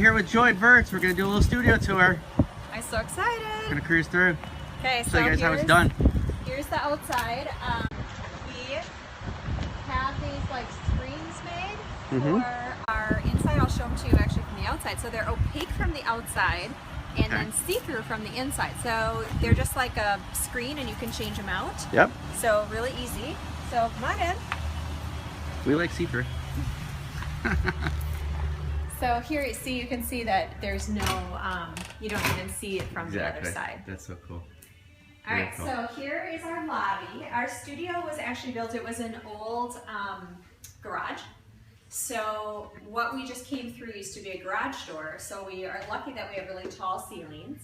here with Joy at Vertz. We're going to do a little studio tour. I'm so excited. We're going to cruise through. Okay, Show you guys how it's done. Here's the outside. We have these like screens made for our inside. I'll show them to you actually from the outside. So they're opaque from the outside and then see-through from the inside. So they're just like a screen and you can change them out. Yep. So really easy. So come on in. We like see-through. So here you can see that there's no, you don't even see it from the other side. That's so cool. All right, so here is our lobby. Our studio was actually built, it was an old garage. So what we just came through used to be a garage door. So we are lucky that we have really tall ceilings.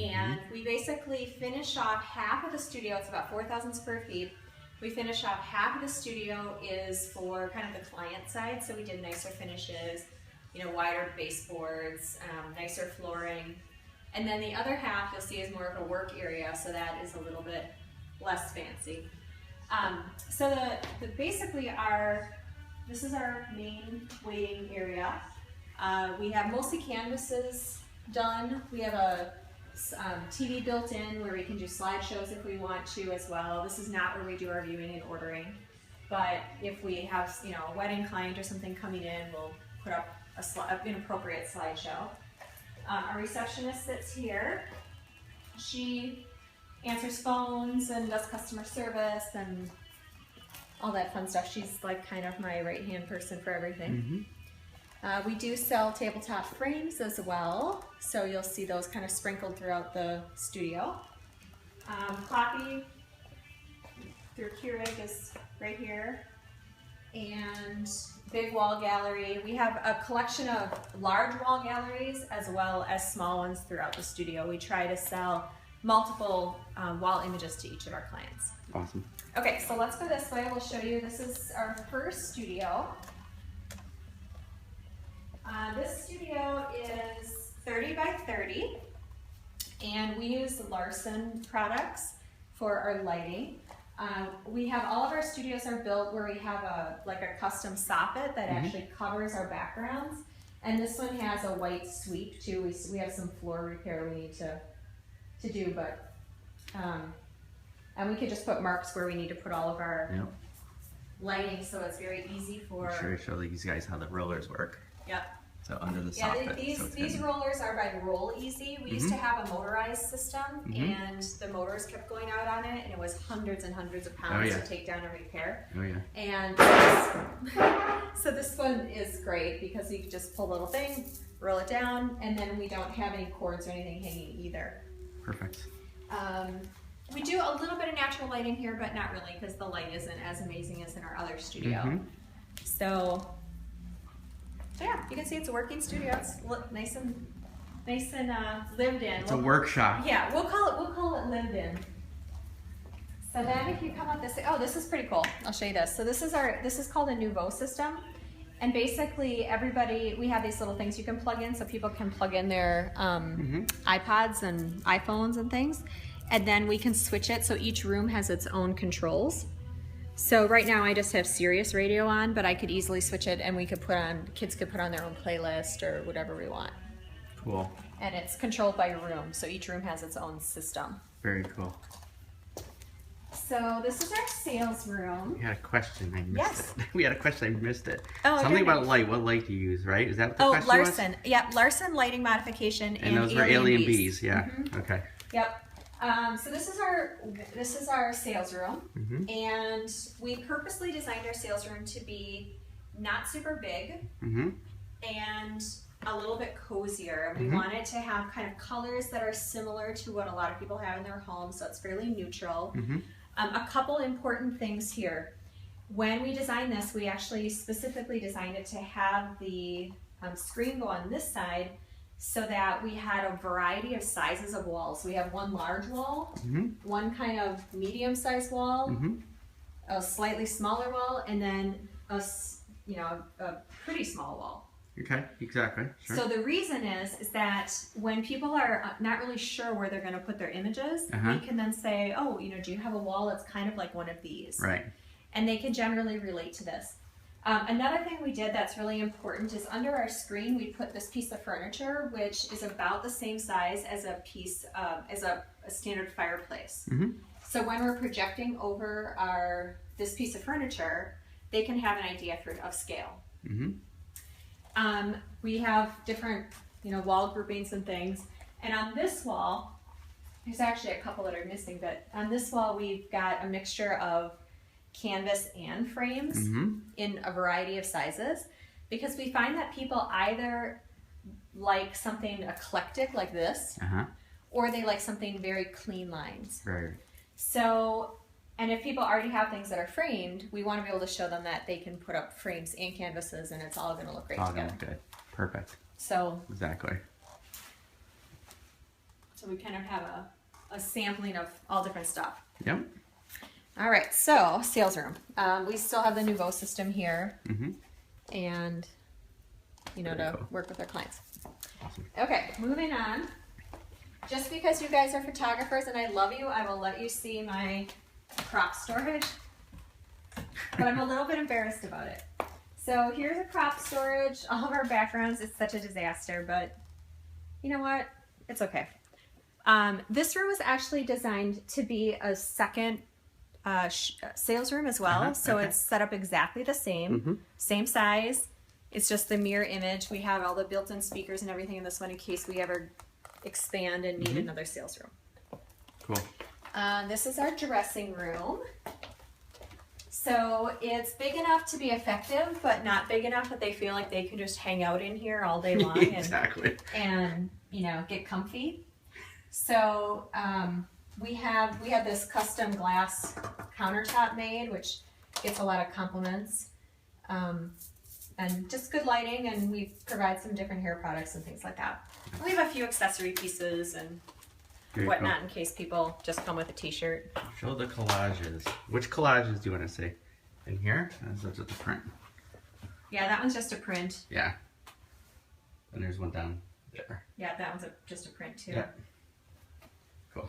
And we basically finish off half of the studio, it's about 4,000 square feet. We finish off half of the studio is for kind of the client side. So we did nicer finishes, you know, wider baseboards, nicer flooring. And then the other half you'll see is more of a work area, so that is a little bit less fancy. So basically this is our main waiting area. We have mostly canvases done. We have a TV built in where we can do slideshows if we want to as well. This is not where we do our viewing and ordering, but if we have, you know, a wedding client or something coming in, we'll put up an appropriate slideshow. Our receptionist sits here. She answers phones and does customer service and all that fun stuff. She's like kind of my right-hand person for everything. We do sell tabletop frames as well, so you'll see those kind of sprinkled throughout the studio. Cloppy through Keurig is right here. And big wall gallery. We have a collection of large wall galleries as well as small ones throughout the studio. We try to sell multiple wall images to each of our clients. Awesome. Okay, so let's go this way. We'll show you. This is our first studio. This studio is 30 by 30, and we use Larson products for our lighting. We have all of our studios are built where we have a custom soffit that actually covers our backgrounds, and this one has a white sweep too. We have some floor repair we need to do, but and we could just put marks where we need to put all of our lighting, so it's very easy for. I'm sure to show these guys how the rollers work. Yep. So under the soffit. Yeah, these rollers are by Roll Easy. We used to have a motorized system, and the motors kept going out on it, and it was hundreds and hundreds of pounds to take down and repair. Oh yeah. And so this one is great because you can just pull a little thing, roll it down, and then we don't have any cords or anything hanging either. Perfect. We do a little bit of natural lighting here, but not really because the light isn't as amazing as in our other studio. So yeah, you can see it's a working studio. It's nice and lived in. It's a workshop. Yeah, we'll call it lived in. So then if you come up this, oh, this is pretty cool. I'll show you this. So this is called a Nouveau system. And basically we have these little things you can plug in so people can plug in their iPods and iPhones and things. And then we can switch it so each room has its own controls. So right now I just have Sirius radio on, but I could easily switch it and kids could put on their own playlist or whatever we want. Cool. And it's controlled by room, so each room has its own system. Very cool. So this is our sales room. We had a question, I missed it. We had a question, I missed it. Oh, something about light. What light do you use, right? Is that what the question Larson. was? Yeah, Larson lighting modification and those were Alien Bees, yeah. Okay. Yep. So this is our sales room, and we purposely designed our sales room to be not super big and a little bit cozier. We wanted to have kind of colors that are similar to what a lot of people have in their homes, so it's fairly neutral. A couple important things here. When we designed this, we actually specifically designed it to have the screen go on this side so that we had a variety of sizes of walls. We have one large wall, one kind of medium-sized wall, a slightly smaller wall, and then a pretty small wall. Okay, exactly. Sure. So the reason is that when people are not really sure where they're going to put their images, we can then say, oh, do you have a wall that's kind of like one of these? Right. And they can generally relate to this. Another thing we did that's really important is under our screen we put this piece of furniture, which is about the same size as a piece as a standard fireplace. So when we're projecting over this piece of furniture, they can have an idea of scale. We have different, wall groupings and things. And on this wall, there's actually a couple that are missing, but on this wall we've got a mixture of canvas and frames in a variety of sizes, because we find that people either like something eclectic like this, or they like something very clean lines. Right. So, and if people already have things that are framed, we want to be able to show them that they can put up frames and canvases and it's all going to look great All together. gonna look good. Perfect. So Exactly. So we kind of have a sampling of all different stuff. Yep. All right, so sales room. We still have the Nouveau system here, and to work with our clients. Awesome. Okay, moving on. Just because you guys are photographers and I love you, I will let you see my crop storage, but I'm a little bit embarrassed about it. So here's a crop storage. All of our backgrounds, it's such a disaster, but you know what? It's okay. This room was actually designed to be a second sales room as well. So it's set up exactly the same, same size. It's just the mirror image. We have all the built-in speakers and everything in this one in case we ever expand and need another sales room. Cool. This is our dressing room. So it's big enough to be effective, but not big enough that they feel like they can just hang out in here all day long Exactly. and get comfy. So we have this custom glass countertop made, which gets a lot of compliments, and just good lighting, and we provide some different hair products and things like that. And we have a few accessory pieces and whatnot in case people just come with a t-shirt. Show the collages. Which collages do you want to see? In here? That's just a print. Yeah, that one's just a print. Yeah. And there's one down there. Yeah, that one's just a print too. Yeah. Cool.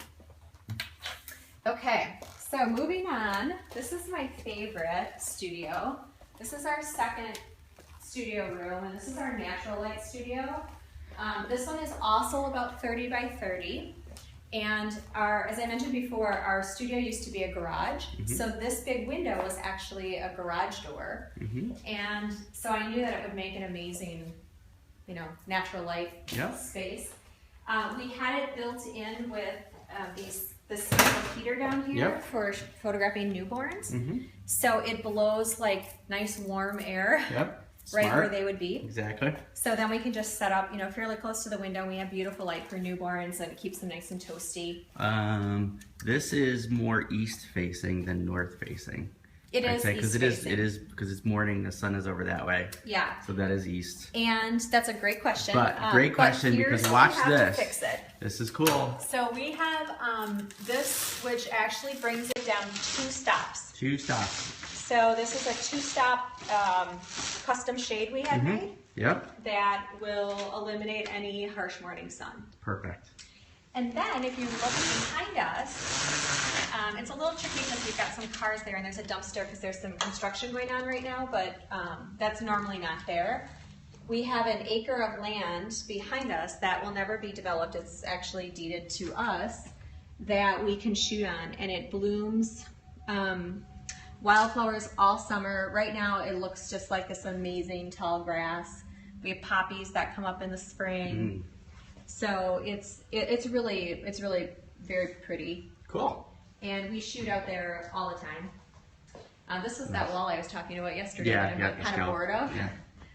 Okay, so moving on. This is my favorite studio. This is our second studio room, and this is our natural light studio. This one is also about 30 by 30. And as I mentioned before, our studio used to be a garage. So this big window was actually a garage door. And so I knew that it would make an amazing, natural light space. We had it built in with this special heater down here for photographing newborns. So it blows like nice warm air. Right where they would be. Exactly. So then we can just set up, fairly close to the window. We have beautiful light for newborns, and it keeps them nice and toasty. This is more east facing than north facing. It is east facing. It is because it's morning. The sun is over that way. Yeah. So that is east. And that's a great question. But great question, because watch this. To fix it. This is cool. So we have this, which actually brings it down 2 stops. 2 stops. So this is a 2-stop custom shade we had made. Yep. That will eliminate any harsh morning sun. Perfect. And then if you look behind us, it's a little tricky because we've got some cars there and there's a dumpster because there's some construction going on right now, but that's normally not there. We have an acre of land behind us that will never be developed. It's actually deeded to us that we can shoot on, and it blooms wildflowers all summer. Right now it looks just like this amazing tall grass. We have poppies that come up in the spring. So it's really very pretty. Cool. And we shoot out there all the time. This was that wall I was talking about yesterday that I'm like kind of bored of. Yeah.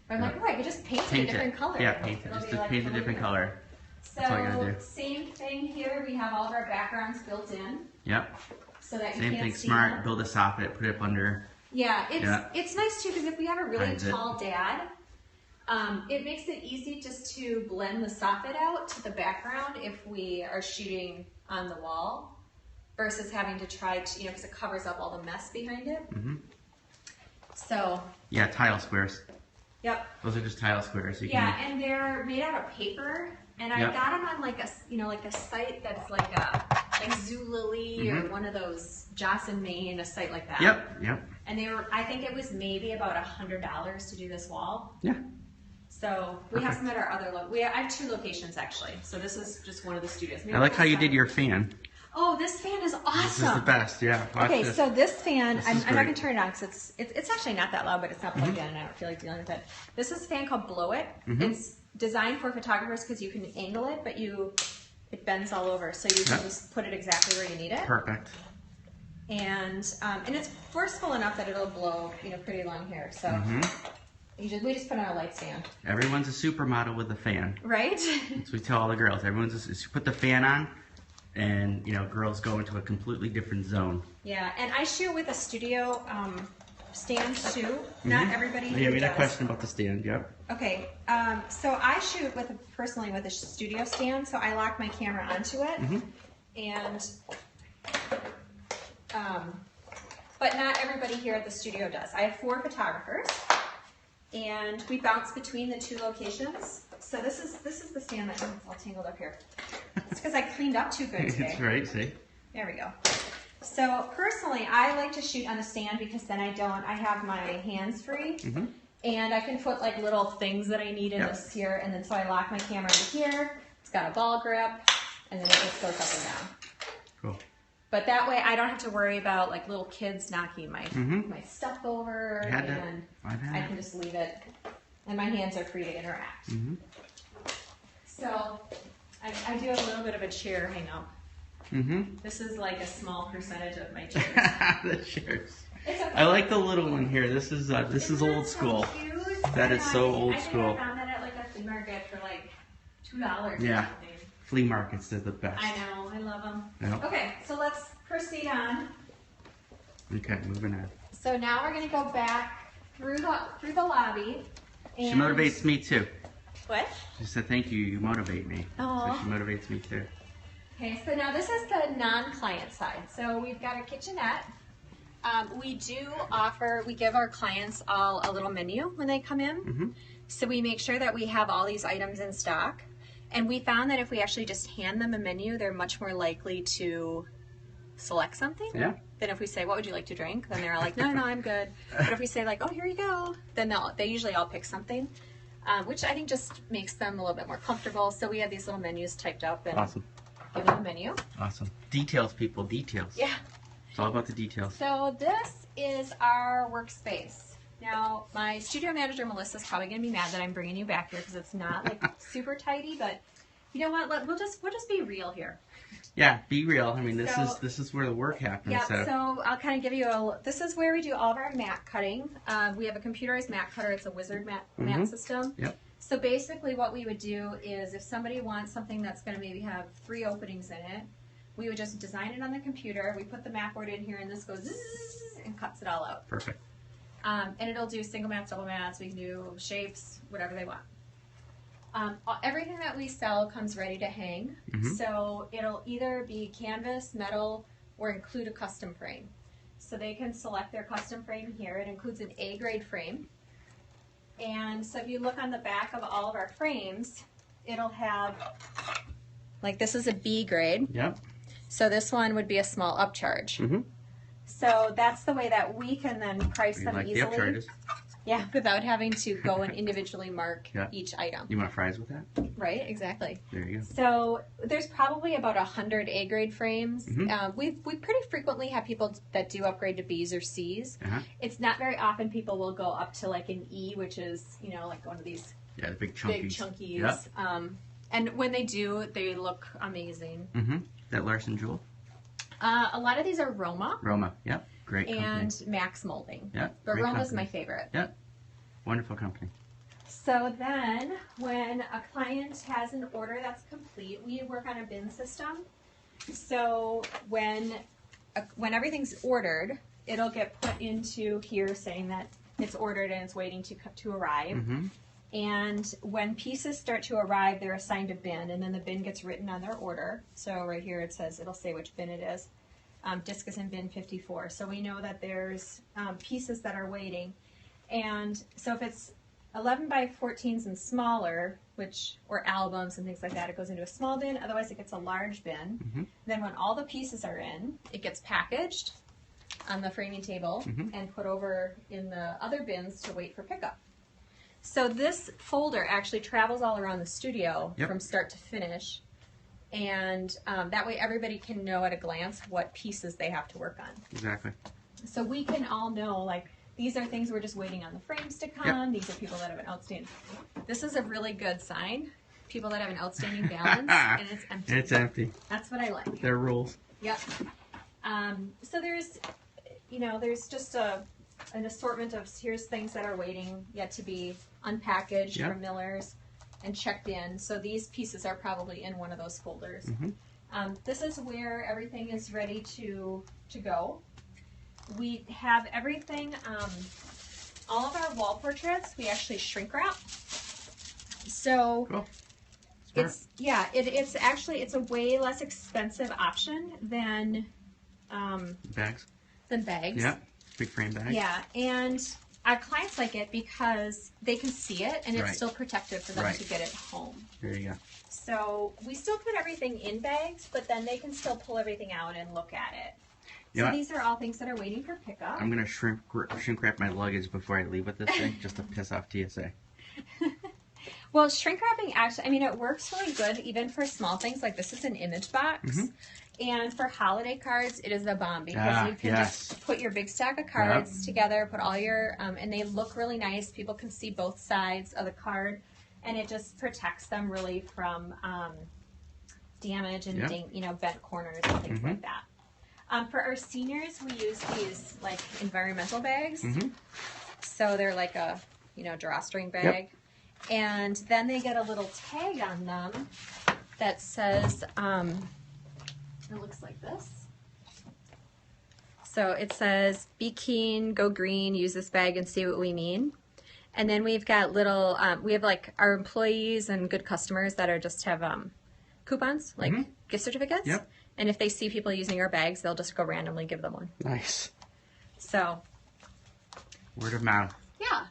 But I'm like, oh, I could just paint it a different color. Yeah, paint it. Just paint a different color. So That's all you gotta do. Same thing here. We have all of our backgrounds built in. Yep. So that you Same can't thing. see Smart. them. Build a soffit. Put it up under. Yeah, it's nice too because if we have a really Hides it. tall dad, it makes it easy just to blend the soffit out to the background if we are shooting on the wall versus having to try to, because it covers up all the mess behind it. So. Yeah, tile squares. Yep. Those are just tile squares. You Yeah, and they're made out of paper, and I got them on like a, like a site that's like a like Zulily or one of those Joss and Maine, a site like that. Yep. And they were, I think it was maybe about $100 to do this wall. Yeah. So we have some at our other, I have 2 locations actually. So this is just one of the studios. Maybe I like how you did seven. your fan. Oh, this fan is awesome. This is the best, yeah. Watch Okay, this. so this fan, I'm not great. going to turn it on because it's actually not that loud, but it's not plugged in and I don't feel like dealing with it. This is a fan called Blow It. It's designed for photographers because you can angle it, but it bends all over. So you can just put it exactly where you need it. Perfect. And it's forceful enough that it'll blow, pretty long hair. So we just put on a light stand. Everyone's a supermodel with a fan. Right? That's what we tell all the girls. Everyone's you put the fan on, and girls go into a completely different zone. Yeah, and I shoot with a studio stand too. Not everybody Yeah, we had a does. question about the stand. Yep. Okay, so I shoot personally with a studio stand, so I lock my camera onto it, and but not everybody here at the studio does. I have 4 photographers, and we bounce between the 2 locations. So this is the stand that all tangled up here. It's because I cleaned up too good today. That's right. See. There we go. So personally, I like to shoot on the stand because then I have my hands free, and I can put like little things that I need in this here, and then so I lock my camera into here. It's got a ball grip, and then it just goes up and down. Cool. But that way, I don't have to worry about like little kids knocking my stuff over, and I can just leave it, and my hands are free to interact. So I do a little bit of a chair hang up. This is like a small percentage of my chairs. The chairs. It's okay. I like the little one here. This is old school. Cute? That is so old I school. think I found that at like a flea market for like $2 or Yeah. something. Flea markets, they're the best. I know, I love them. Yep. Okay, so let's proceed on. Okay, moving on. So now we're gonna go back through the lobby. She And motivates me too. what? She said, "Thank you. You motivate me." Aw. So she motivates me too. Okay, so now this is the non-client side. So we've got a kitchenette. We give our clients all a little menu when they come in. So we make sure that we have all these items in stock. And we found that if we actually just hand them a menu, they're much more likely to select something. Yeah. Than if we say, what would you like to drink? Then they're like, no, I'm good. But if we say like, oh, here you go, then they usually all pick something, which I think just makes them a little bit more comfortable. So we have these little menus typed up and Awesome. give them a menu. Awesome. Details, people. Details. Yeah. It's all about the details. So this is our workspace. Now, my studio manager, Melissa's probably going to be mad that I'm bringing you back here because it's not like super tidy, but you know what? We'll just be real here. Yeah, be real. I mean, So- this is where the work happens. Yeah, So, so I'll kind of give you this is where we do all of our mat cutting. We have a computerized mat cutter. It's a wizard mat system. Yep. So basically what we would do is if somebody wants something that's going to maybe have 3 openings in it, we would just design it on the computer. We put the mat board in here and this goes zzz and cuts it all out. Perfect. And it'll do single mats, double mats, we can do shapes, whatever they want. Everything that we sell comes ready to hang. So it'll either be canvas, metal, or include a custom frame. So they can select their custom frame here. It includes an A-grade frame. And so if you look on the back of all of our frames, it'll have, like this is a B grade. Yep. So this one would be a small upcharge. So that's the way that we can then price You them like the easily. upcharges? Yeah, without having to go and individually mark each item. You want fries with that? Right, exactly. There you go. So there's probably about 100 A-grade frames. We pretty frequently have people that do upgrade to Bs or Cs. It's not very often people will go up to like an E, which is, like one of these Yeah, the big chunkies. big chunkies. Yep. And when they do, they look amazing. That Larson Jewel? A lot of these are Roma. Roma, yep. Great company. And Max Molding. Yep. But great Roma's company. my favorite. Yep. Wonderful company. So then when a client has an order that's complete, we work on a bin system. So when everything's ordered, it'll get put into here saying that it's ordered and it's waiting to arrive. And when pieces start to arrive, they're assigned a bin, and then the bin gets written on their order. So right here it says, it'll say which bin it is. Disc is in bin 54. So we know that there's pieces that are waiting. And so if it's 11 by 14s and smaller, or albums and things like that, it goes into a small bin. Otherwise, it gets a large bin. Mm-hmm. Then when all the pieces are in, it gets packaged on the framing table and put over in the other bins to wait for pickup. So this folder actually travels all around the studio from start to finish. And that way everybody can know at a glance what pieces they have to work on. Exactly. So we can all know, like, these are things we're just waiting on the frames to come. These are people that have an outstanding. This is a really good sign. People that have an outstanding balance, and it's empty. It's empty. That's what I like. They're rules. Yep. So there's, there's just an assortment of, here's things that are waiting yet to be unpackaged from Miller's and checked in. So these pieces are probably in one of those folders. This is where everything is ready to go. We have everything, all of our wall portraits, we actually shrink wrap. So cool. It's actually, it's a way less expensive option than bags. Yeah, big frame bags. Yeah, and our clients like it because they can see it and it's still protective for them to get it home. There you go. So we still put everything in bags, but then they can still pull everything out and look at it. So these are all things that are waiting for pickup. I'm going to shrink wrap my luggage before I leave with this thing, just to piss off TSA. Well, shrink wrapping actually, I mean, it works really good even for small things. Like this is an image box. And for holiday cards, it is the bomb because you can just put your big stack of cards together, put all your, and they look really nice. People can see both sides of the card, and it just protects them really from damage and bent corners and things like that. For our seniors, we use these like environmental bags. So they're like a drawstring bag, and then they get a little tag on them that says. It looks like this. So it says, "Be keen, go green, use this bag and see what we mean." And then we've got little, we have like our employees and good customers that are just have coupons, like gift certificates. And if they see people using our bags, they'll just go randomly give them one. Nice. So. Word of mouth. Yeah.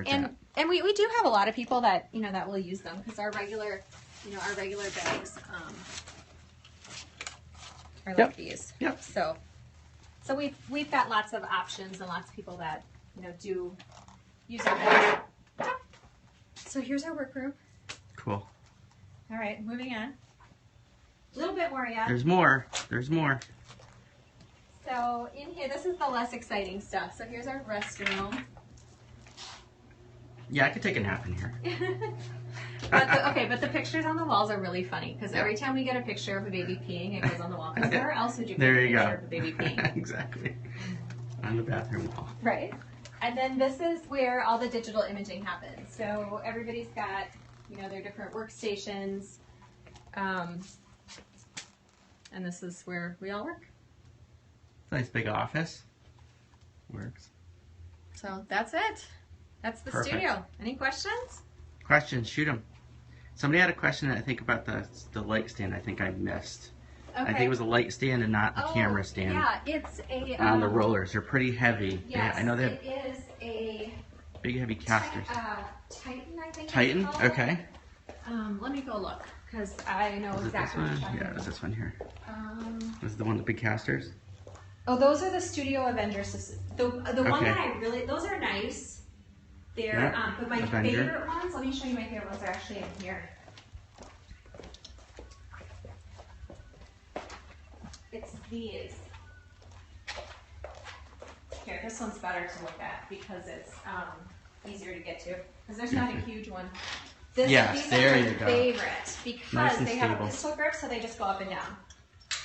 And we do have a lot of people that, that will use them because our regular bags, are like these. So we've got lots of options and lots of people that do use our bags. So here's our workroom. Cool. All right, moving on. A little bit more yet. There's more. There's more. So in here, this is the less exciting stuff. So here's our restroom. Yeah, I could take a nap in here. But the pictures on the walls are really funny because every time we get a picture of a baby peeing, it goes on the wall. Because where else would you put a picture of a baby peeing? Exactly. On the bathroom wall. Right. And then this is where all the digital imaging happens. So everybody's got, their different workstations. And this is where we all work. Nice big office. Works. So that's it. That's the studio. Any questions? Questions, shoot them. Somebody had a question, I think, about the light stand. I think I missed. Okay. I think it was a light stand and not the camera stand. Yeah, it's a... on the rollers. They're pretty heavy. Yes, I know they have it is a... big, heavy casters. Titan, I think. Titan? Okay. Let me go look, because I know exactly what you're talking about. Yeah, it's this one here. This is the one with the big casters? Oh, those are the Studio Avengers. The one that I really... Those are nice. They're, but my favorite ones, let me show you my favorite ones, are actually in here. It's these. Here, this one's better to look at because it's easier to get to. Because there's not a huge one. These are my favorite because they have a pistol grip, so they just go up and down.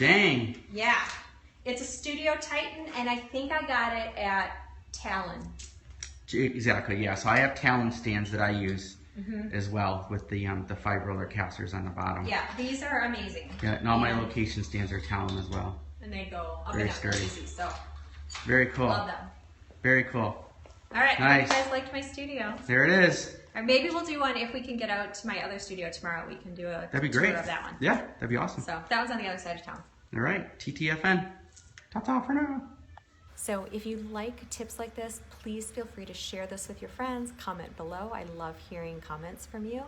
Dang. Yeah. It's a Studio Titan, and I think I got it at Talon. Exactly, yeah. So I have Talon stands that I use as well with the 5-roller casters on the bottom. Yeah, these are amazing. Yeah, and all my location stands are Talon as well. And they go up very and down sturdy. easy, so. Very cool. Love them. Very cool. All right, nice. I hope you guys liked my studio. There it is. Or maybe we'll do one if we can get out to my other studio tomorrow. We can do a that'd be great. tour of that one. Yeah, that'd be awesome. So that one's on the other side of town. All right, TTFN. Ta-ta for now. So if you like tips like this, please feel free to share this with your friends, comment below. I love hearing comments from you.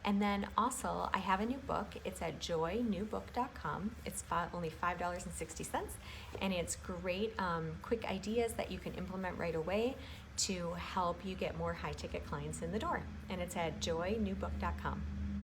And then also, I have a new book. It's at joynewbook.com. It's only $5.60, and it's great, quick ideas that you can implement right away to help you get more high-ticket clients in the door. And it's at joynewbook.com.